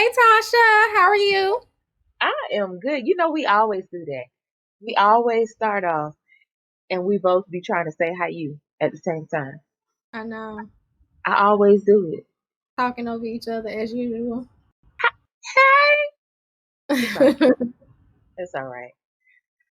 Tasha, how are you? I am good. We always do that. We always start off and we both be trying to say hi you at the same time. I know. I always do it. Talking over each other as usual. Hey! It's all right. It's all right.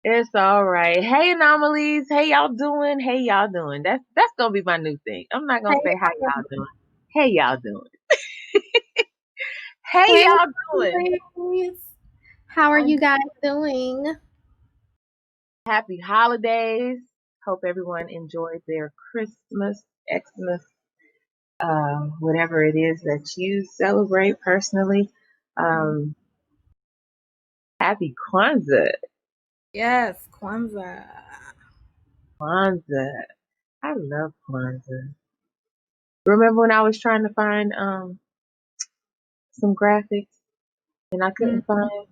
It's all right. Hey anomalies. Hey y'all doing? Hey y'all doing. That's gonna be my new thing. I'm not gonna say how y'all doing. Hey y'all doing. Hey Hey, y'all doing. ladies. How are you guys doing? Happy holidays. Hope everyone enjoyed their Christmas, Xmas, whatever it is that you celebrate personally. Um, Happy Kwanzaa. Yes, Kwanzaa. Kwanzaa. I love Kwanzaa. Remember when I was trying to find some graphics and I couldn't find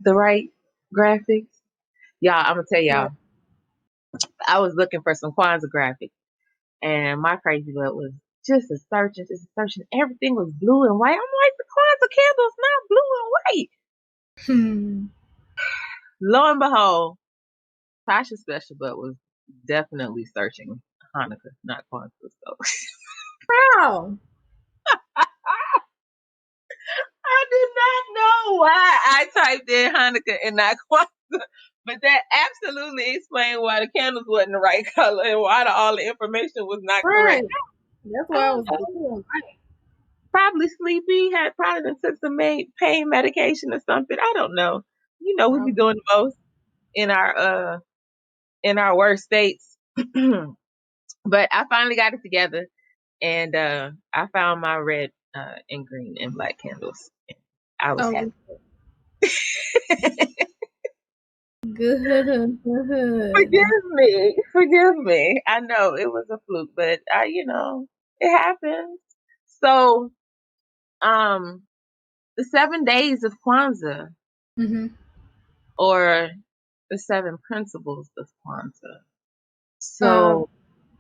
the right graphics? Y'all, I'm gonna tell y'all, I was looking for some Kwanzaa graphics and my crazy butt was just a searching. Everything was blue and white. I'm like, the Kwanzaa candle's not blue and white. Lo and behold, Tasha's special butt was definitely searching Hanukkah, not Kwanzaa. So Wow. I did not know why I typed in Hanukkah and not Kwanzaa, but that absolutely explained why the candles wasn't the right color and why all the information was not correct. That's why I was blue and white. Probably sleepy, had probably done took some pain medication or something. I don't know. We be doing the most in our worst states. But I finally got it together and I found my red and green and black candles. I was happy. Good. Forgive me. I know it was a fluke, but it happens. So, the 7 days of Kwanzaa, or the 7 principles of Kwanzaa. So,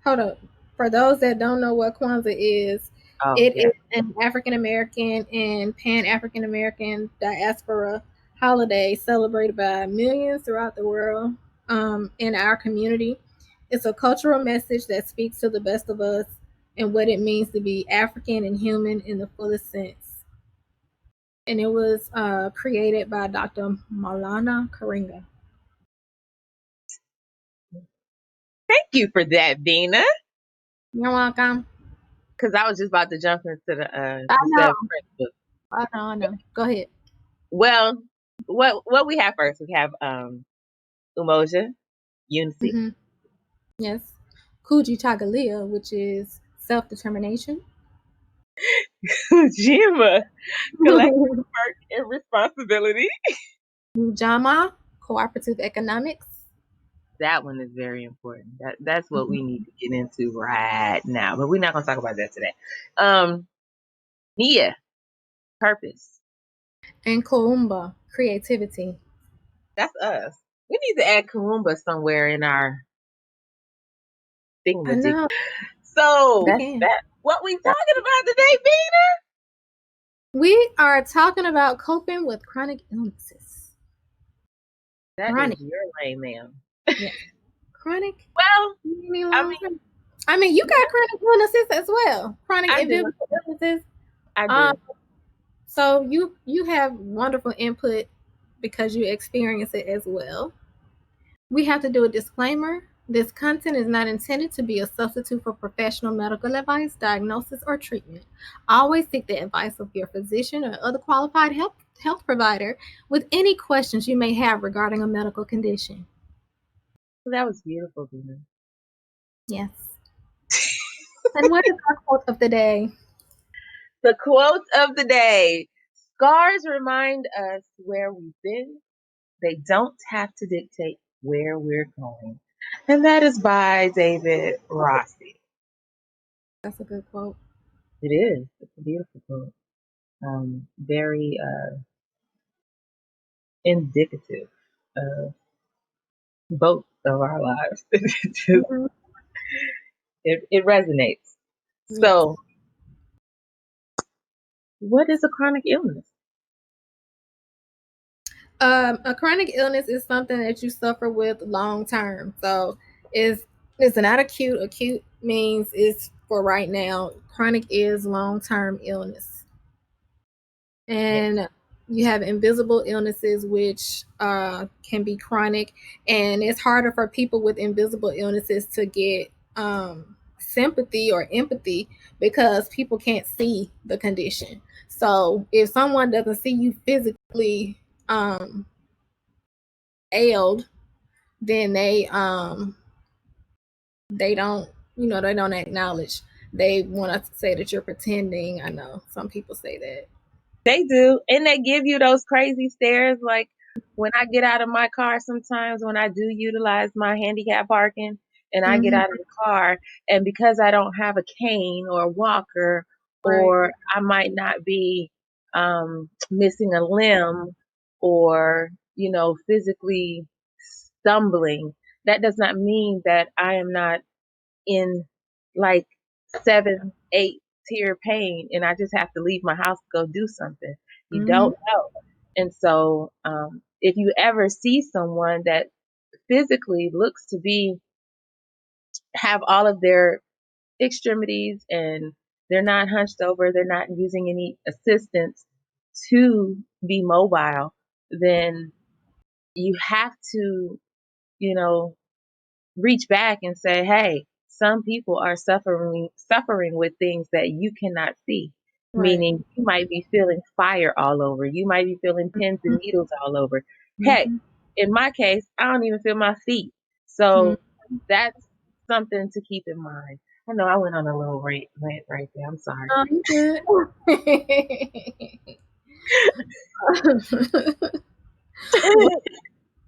hold up. For those that don't know what Kwanzaa is, it is an African American and Pan African American diaspora holiday celebrated by millions throughout the world. In our community, it's a cultural message that speaks to the best of us and what it means to be African and human in the fullest sense. And it was created by Dr. Maulana Karenga. Thank you for that, Bina. You're welcome. Because I was just about to jump into the 7 principles. I know. Go ahead. Well, what we have first? We have Umoja, unity. Yes. Kujitalia, which is self-determination. Ujima, collective work and responsibility. Ujama, cooperative economics. That one is very important. That's what we need to get into right now. But we're not going to talk about that today. Nia, purpose. And Koumba, creativity. That's us. We need to add Koumba somewhere in our thingamajig. So, that's what we talking about today, Bina? We are talking about coping with chronic illnesses. That is your lane, ma'am. Yeah. Chronic? Well, I mean, you got chronic illnesses as well. Chronic illnesses. I do. So you have wonderful input because you experience it as well. We have to do a disclaimer. This content is not intended to be a substitute for professional medical advice, diagnosis, or treatment. Always seek the advice of your physician or other qualified health provider with any questions you may have regarding a medical condition. That was beautiful, Bina. Yes. And what is our quote of the day? The quote of the day. Scars remind us where we've been. They don't have to dictate where we're going. And that is by David Rossi. That's a good quote. It is. It's a beautiful quote. Very indicative of both of our lives. It resonates. Yes. So, what is a chronic illness? A chronic illness is something that you suffer with long term. So it's not acute. Acute means it's for right now. Chronic is long term illness. And you have invisible illnesses, which can be chronic, and it's harder for people with invisible illnesses to get sympathy or empathy because people can't see the condition. So if someone doesn't see you physically ailed, then they don't, they don't acknowledge. They want to say that you're pretending. I know some people say that. They do. And they give you those crazy stares. Like when I get out of my car, sometimes when I do utilize my handicap parking and I get out of the car, and because I don't have a cane or a walker, or I might not be missing a limb or, physically stumbling, that does not mean that I am not in like 7, 8 tier pain and I just have to leave my house to go do something. You don't know. And so if you ever see someone that physically looks to have all of their extremities and they're not hunched over, they're not using any assistance to be mobile, then you have to, reach back and say, hey, some people are suffering with things that you cannot see. Right. Meaning you might be feeling fire all over. You might be feeling pins and needles all over. Heck, in my case, I don't even feel my feet. So that's something to keep in mind. I know I went on a little rant right there. I'm sorry.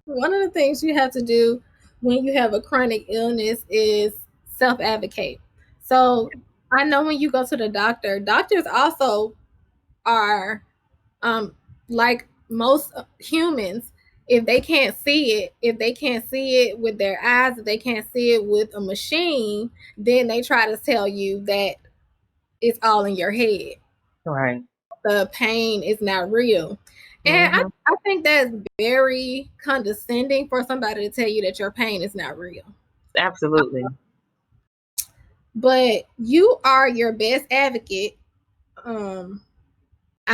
One of the things you have to do when you have a chronic illness is self-advocate. So I know when you go to the doctor, doctors also are like most humans. If they can't see it with their eyes, if they can't see it with a machine, then they try to tell you that it's all in your head. Right. The pain is not real. And I think that's very condescending for somebody to tell you that your pain is not real. Absolutely. But you are your best advocate. I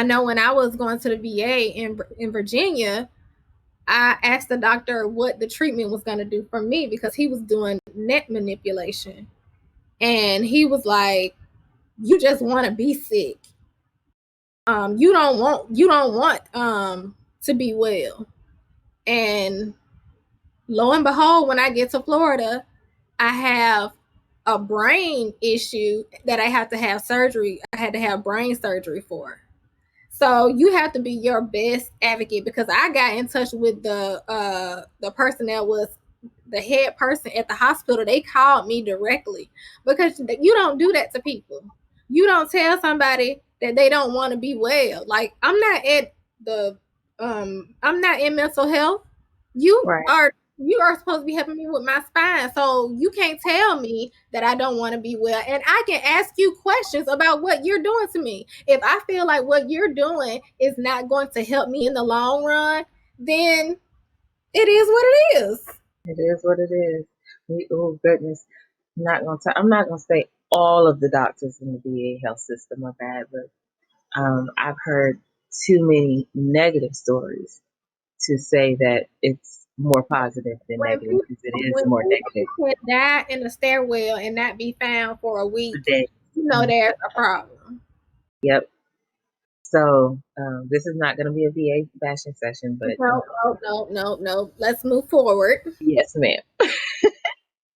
know when I was going to the VA in Virginia, I asked the doctor what the treatment was going to do for me because he was doing neck manipulation. And he was like, you just want to be sick. You don't want to be well. And lo and behold, when I get to Florida, I have a brain issue that I have to have surgery. I had to have brain surgery for. So you have to be your best advocate, because I got in touch with the person that was the head person at the hospital. They called me directly, because you don't do that to people. You don't tell somebody that they don't want to be well. Like, I'm not in mental health. You are supposed to be helping me with my spine. So you can't tell me that I don't want to be well. And I can ask you questions about what you're doing to me. If I feel like what you're doing is not going to help me in the long run, then it is what it is. It is what it is. Oh goodness. I'm not gonna say all of the doctors in the VA health system are bad, but I've heard too many negative stories to say that it's more positive than negative, because it is more negative. When die in a stairwell and not be found for a week, there's a problem. Yep. So this is not going to be a VA bashing session, but no. Let's move forward. Yes, ma'am.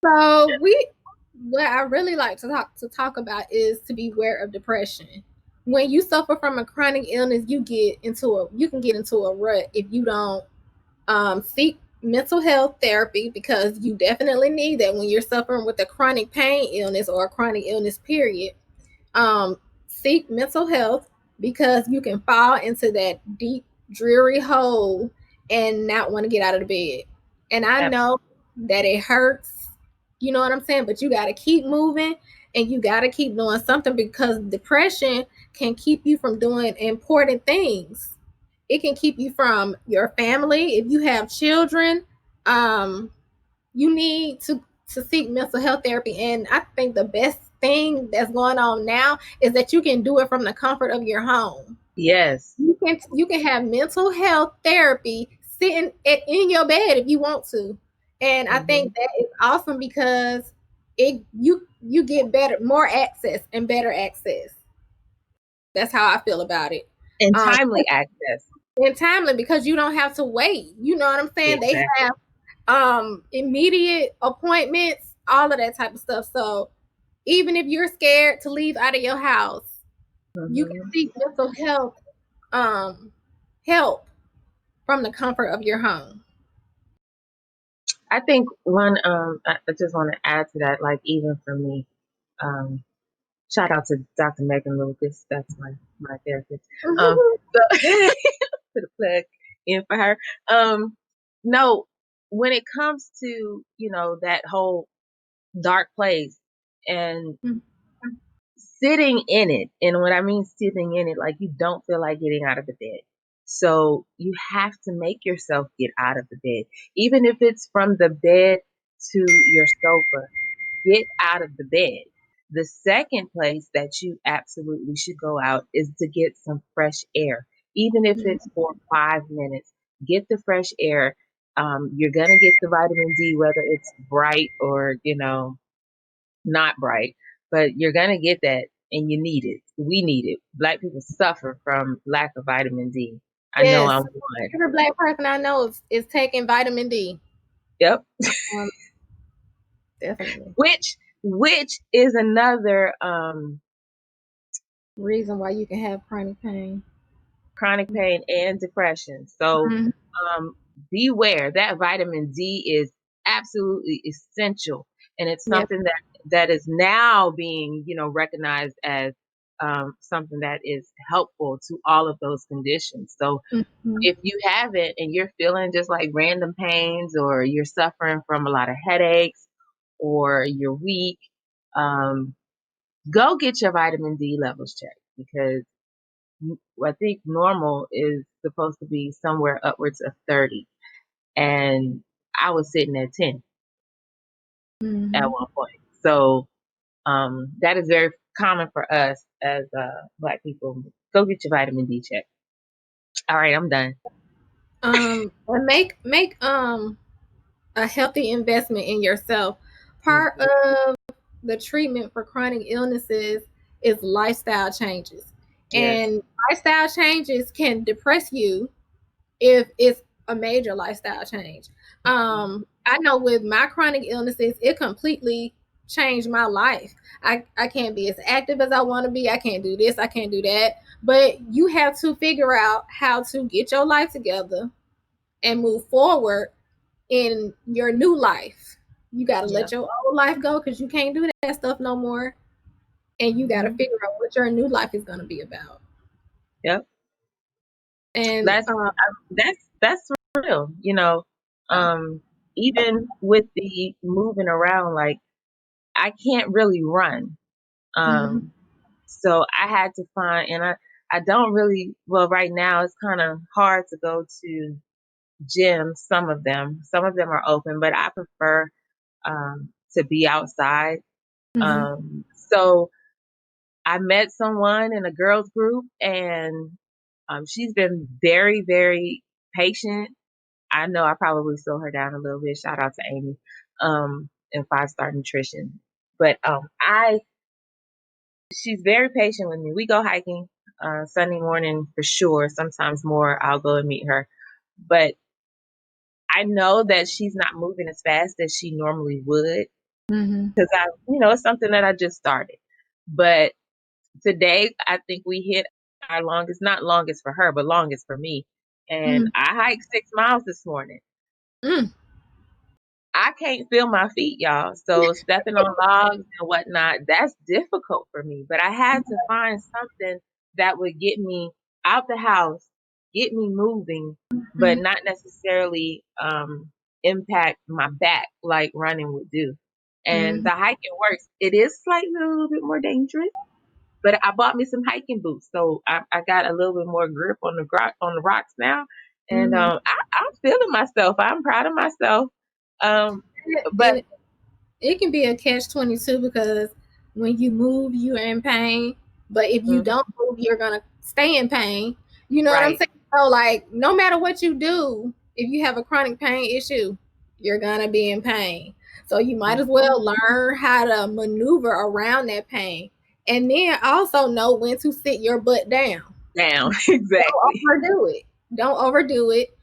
So what I really like to talk about is to beware of depression. When you suffer from a chronic illness, you can get into a rut if you don't seek mental health therapy, because you definitely need that when you're suffering with a chronic pain illness or a chronic illness period. Seek mental health, because you can fall into that deep, dreary hole and not want to get out of the bed. And I know that it hurts, you know what I'm saying? But you got to keep moving and you got to keep doing something, because depression can keep you from doing important things. it can keep you from your family. If you have children, you need to seek mental health therapy. And I think the best thing that's going on now is that you can do it from the comfort of your home. Yes. You can have mental health therapy sitting in your bed if you want to. And I think that is awesome because you get more access and better access. That's how I feel about it. And timely access. And timely, because you don't have to wait. You know what I'm saying? Exactly. They have immediate appointments, all of that type of stuff. So even if you're scared to leave out of your house, you can seek mental health help from the comfort of your home. I think one, I just want to add to that, like, even for me, shout out to Dr. Megan Lucas. That's my therapist. So put a plug in for her. No, when it comes to, that whole dark place and sitting in it, and when I mean sitting in it, like, you don't feel like getting out of the bed. So you have to make yourself get out of the bed. Even if it's from the bed to your sofa, get out of the bed. The second place that you absolutely should go out is to get some fresh air. Even if it's for 5 minutes, get the fresh air. You're going to get the vitamin D, whether it's bright or, not bright, but you're going to get that, and you need it. We need it. Black people suffer from lack of vitamin D. I know I'm one. Every Black person I know is taking vitamin D. Yep. Definitely. Which is another reason why you can have chronic pain and depression. So beware. That vitamin D is absolutely essential, and it's something that is now being, recognized as something that is helpful to all of those conditions. So if you have it and you're feeling just like random pains, or you're suffering from a lot of headaches, or you're weak, go get your vitamin D levels checked, because I think normal is supposed to be somewhere upwards of 30. And I was sitting at 10 at one point. So that is very common for us as Black people. Go get your vitamin D check. All right, I'm done. And make a healthy investment in yourself. Part of the treatment for chronic illnesses is lifestyle changes. Yes. And lifestyle changes can depress you if it's a major lifestyle change. I know with my chronic illnesses, it completely changed my life. I can't be as active as I want to be. I can't do this. I can't do that. But you have to figure out how to get your life together and move forward in your new life. You got to let your old life go, because you can't do that stuff no more. And you got to figure out what your new life is going to be about. Yep. And that's real, even with the moving around, like, I can't really run. So I had to find, and I don't really, well, right now it's kind of hard to go to gyms. Some of them are open, but I prefer to be outside. So I met someone in a girls group, and she's been very, very patient. I know I probably slow her down a little bit. Shout out to Amy in 5-Star Nutrition. But she's very patient with me. We go hiking Sunday morning for sure. Sometimes more, I'll go and meet her. But I know that she's not moving as fast as she normally would, because it's something that I just started. But today, I think we hit our longest, not longest for her, but longest for me. And I hiked 6 miles this morning. I can't feel my feet, y'all. So stepping on logs and whatnot, that's difficult for me. But I had to find something that would get me out the house, get me moving, but not necessarily impact my back like running would do. And the hiking works. It is slightly a little bit more dangerous, But I bought me some hiking boots, so I got a little bit more grip on the rocks now, and I'm feeling myself. I'm proud of myself. But And it can be a catch-22 because when you move, you're in pain. But if you don't move, you're gonna stay in pain. You know what I'm saying? So like, no matter what you do, if you have a chronic pain issue, you're gonna be in pain. So you might as well learn how to maneuver around that pain, and then also know when to sit your butt down. Exactly. Don't overdo it.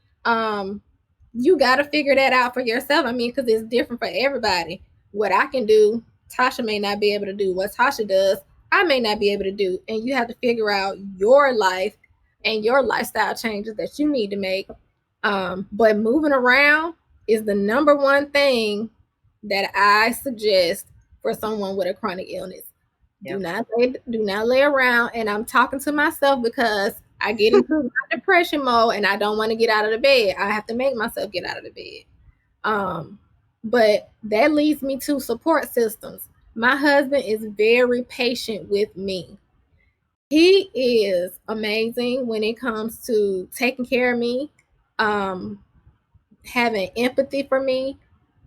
You got to figure that out for yourself. I mean, because it's different for everybody. What I can do, Tasha may not be able to do. What Tasha does, I may not be able to do. And you have to figure out your life and your lifestyle changes that you need to make. But moving around is the number one thing that I suggest for someone with a chronic illness. Yep. Do not lay around. And I'm talking to myself because I get into my depression mode and I don't want to get out of the bed. I have to make myself get out of the bed. But that leads me to support systems. My husband is very patient with me. He is amazing when it comes to taking care of me, having empathy for me.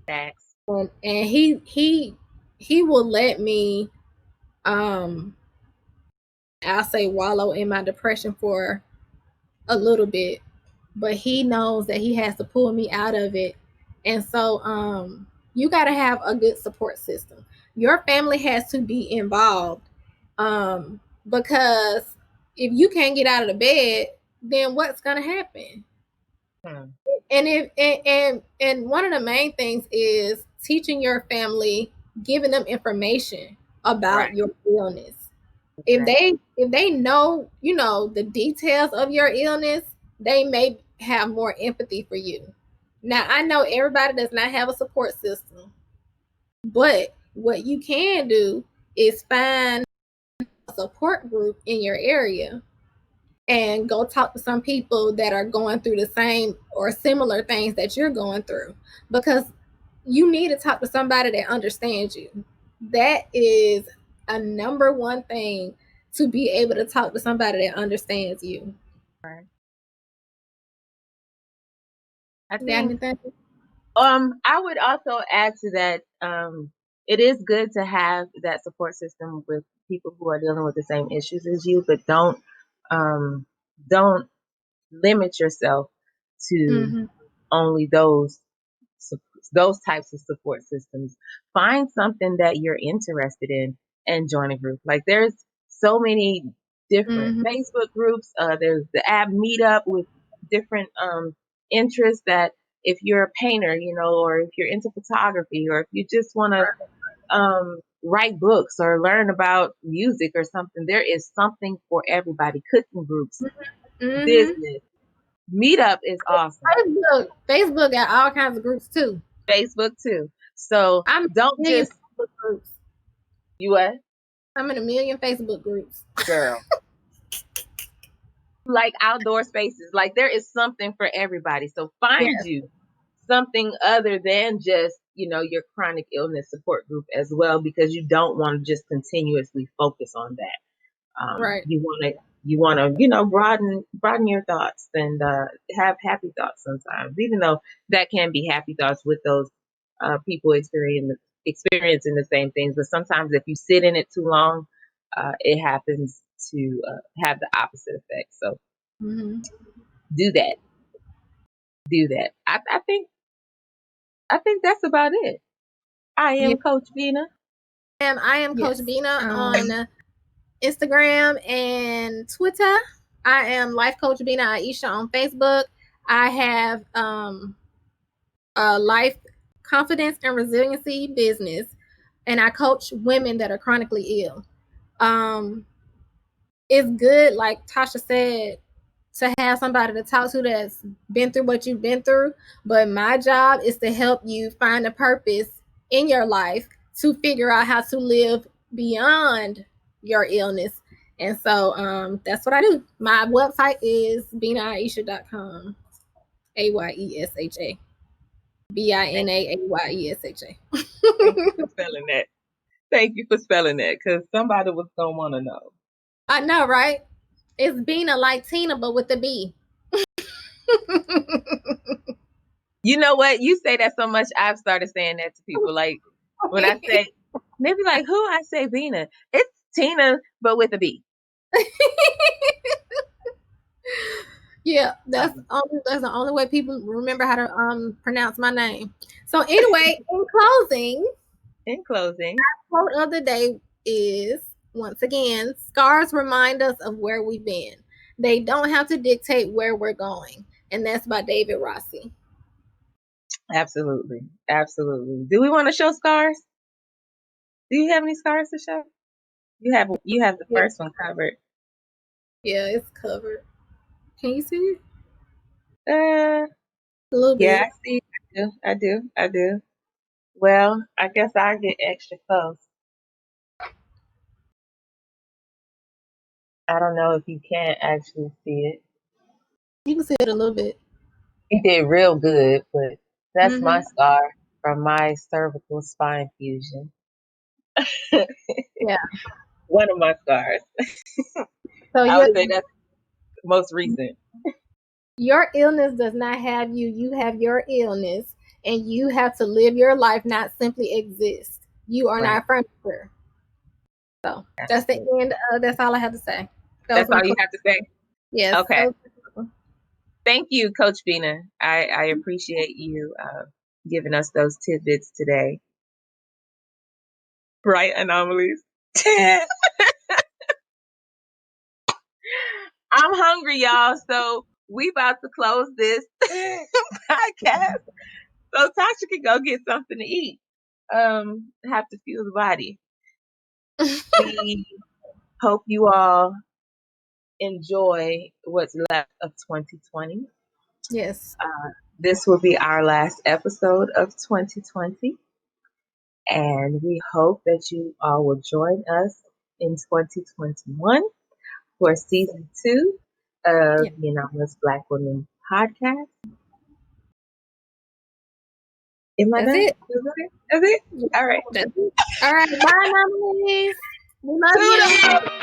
Thanks. And he will let me I'll say wallow in my depression for a little bit, but he knows that he has to pull me out of it. And so you got to have a good support system. Your family has to be involved, because if you can't get out of the bed, then what's going to happen? And one of the main things is teaching your family, giving them information about your illness. If they know, the details of your illness, they may have more empathy for you. Now, I know everybody does not have a support system, but what you can do is find a support group in your area and go talk to some people that are going through the same or similar things that you're going through, because you need to talk to somebody that understands you. That is a number one thing, to be able to talk to somebody that understands you. Right. I would also add to that, it is good to have that support system with people who are dealing with the same issues as you, but don't limit yourself to only those types of support systems. Find something that you're interested in and join a group. Like, there's so many different Facebook groups. There's the app Meetup with different interests, that if you're a painter, or if you're into photography, or if you just want to write books or learn about music or something, there is something for everybody. Cooking groups, business. Meetup is awesome. Facebook got all kinds of groups too. So don't just Facebook groups. You what? I'm in a million Facebook groups. Girl. Like outdoor spaces. Like, there is something for everybody. So find you something other than just, your chronic illness support group as well, because you don't want to just continuously focus on that. Right. You want to, broaden your thoughts and have happy thoughts sometimes, even though that can be happy thoughts with those people experiencing the same things. But sometimes if you sit in it too long, it happens to have the opposite effect. So do that. I think that's about it. I am Coach Bina. I am Coach Bina on Instagram and Twitter. I am Life Coach Bina Aisha on Facebook. I have a life confidence and resiliency business, and I coach women that are chronically ill. It's good, like Tasha said, to have somebody to talk to that's been through what you've been through. But my job is to help you find a purpose in your life to figure out how to live beyond your illness. And so that's what I do. My website is binaaisha.com. AYESHA. BINAAYESHA. Thank you for spelling that. Thank you for spelling that, because somebody was going to want to know. I know, right? It's Bina like Tina, but with the B. You know what? You say that so much, I've started saying that to people. Like when I say, they be like, "Who?" I say Bina. It's Tina, but with a B. Yeah, that's the only way people remember how to pronounce my name. So anyway, In closing, our quote of the day is, once again, scars remind us of where we've been. They don't have to dictate where we're going. And that's by David Rossi. absolutely, absolutely. Do we want to show scars? Do you have any scars to show? You have the Yeah, first one covered. yeah, it's covered. Can you see it? Uh, A little yeah, bit. I see. I do. Well, I guess I get extra close. I don't know if you can actually see it. You can see it a little bit. He did real good, but that's my Mm-hmm. scar from my cervical spine fusion. Yeah. One of my scars. So I would say that's most recent. your illness does not have you. You have your illness, and you have to live your life, not simply exist. You are Right. not furniture. So that's the Absolutely. end. That's all I have to say. Those That's are my all you have to say? yes. Okay. Thank you, Coach Bina. I appreciate you giving us those tidbits today. Right, Anomalies? I'm hungry, y'all. So we about to close this podcast so Tasha can go get something to eat. Have to fuel the body. We hope you all enjoy what's left of 2020. Yes. This will be our last episode of 2020, and we hope that you all will join us in 2021 for season 2 of Yeah. the Anonymous Black Women podcast. Am I That's done? it. That's it? All right. That's it. All right. Bye, mamas. We love you. Toodles!